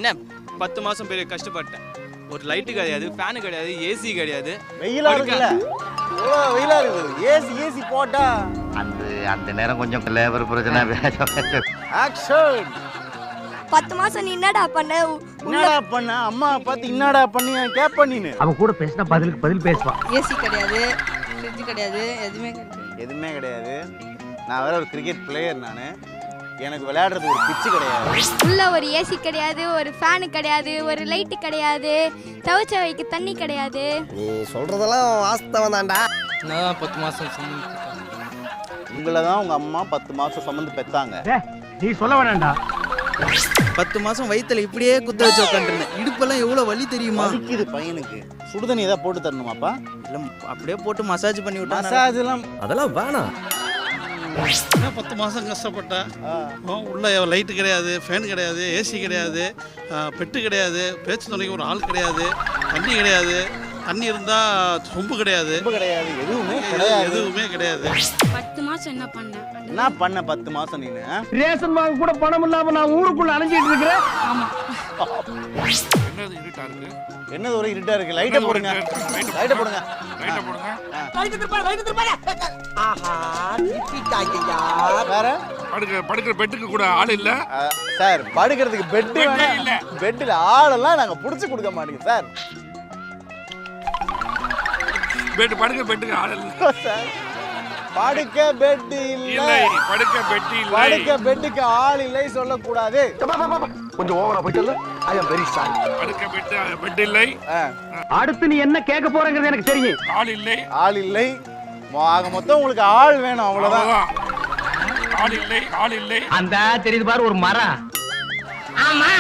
என்ன 10 மாசம் பெரிய கஷ்டப்பட்டேன். ஒரு லைட்டு கிடையாது, ஃபேனு கிடையாது, ஏசி கிடையாது. வெயிலா இருக்குல்ல, வெயிலா இருக்குது. ஏசி போட்டா அந்த நேரம் கொஞ்சம் லேபர் பிரச்சனை. ஆக்ஷன். 10 மாசம் நீ என்னடா பண்ண அம்மா பார்த்து என்னடா பண்ணி கேப்ப நீனு. அவன் கூட பேசினா பதில் பேசுவான். ஏசி கிடையாது, ஃப்ரிட்ஜ் கிடையாது, எதுவுமே கிடையாது. நான் வேற ஒரு கிரிக்கெட் பிளேயர். நான் எனக்கு விளையாடுறது ஒரு பிச்சு கிடையாது. உள்ள ஒரு ஏசி கிடையாது, ஒரு ஃபேனு கிடையாது, ஒரு லைட்டு கிடையாது, துவைச்ச வைக்க தண்ணி கிடையாது. நீ சொல்றதெல்லாம் வாஸ்தவம் தான்டா. நான் 10 மாசம் உங்களை தான் உங்க அம்மா 10 மாசம் சுமந்து பெத்தாங்க. நீ சொல்ல வேணாம்டா. 10 மாசம் வயித்துல இப்படியே குத்த வச்சு உட்காந்துருந்தேன். இடுப்பெல்லாம் எவ்வளவு வலி தெரியுமா? வலிக்குது பையனுக்கு. சுடுதண்ணி ஏதாவது போட்டு தரணுமாப்பா? இல்ல அப்படியே போட்டு மசாஜ் பண்ணி விட்டா. மசாஜ் எல்லாம் அதெல்லாம் வேணாம். 10 மாதம் கஷ்டப்பட்டேன். உள்ள லைட்டு கிடையாது, ஃபேன் கிடையாது, ஏசி கிடையாது, பெட்டு கிடையாது, பேச்சு துணைக்கு ஒரு ஆள் கிடையாது, தண்ணி கிடையாது, தண்ணி இருந்தால் சொம்பு கிடையாது, எதுவுமே கிடையாது. 10 மாசம் என்ன பண்ண 10 மாசம் நீனு? ரேஷன் வாங்க கூட பணம் இல்லாம நான் ஊருக்குள்ள அலைஞ்சிட்டு இருக்கிறேன். ஆமா. என்னது இருட்டா இருக்கு? என்னது ஒரு இருட்டா இருக்கு? லைட்டை போடுங்க. லைட்டை போடுங்க. ஆஹா, திட்டிட்டாங்கய்யா. வேற படுக்கிற பெட்டுக்கு கூட ஆள் இல்ல சார். படுக்கிறதுக்கு பெட் இல்ல. பெட்ல ஆளெல்லாம் நாங்க புடிச்சு கொடுக்க மாட்டோம் சார். படுக்கிற பெட்டுக்கு ஆள் இல்ல சார். படுக்க பெட் இல்ல. படுக்க பெட்டுக்கு ஆள் இல்லை சொல்லக்கூடாது. கொஞ்சம் ஓவரா போயிட்டல. ஐ அம் வெரி சாரி. படுக்க பெட் இல்லை. அடுத்து நீ என்ன கேட்க போறங்கிறது எனக்கு தெரியும். ஆள் இல்லை. ஆக மொத்தம் உங்களுக்கு ஆள் வேணும், அவ்வளவுதான். ஆள் இல்லை. அந்த தெரியுது பாரு ஒரு மரம். ஆமா.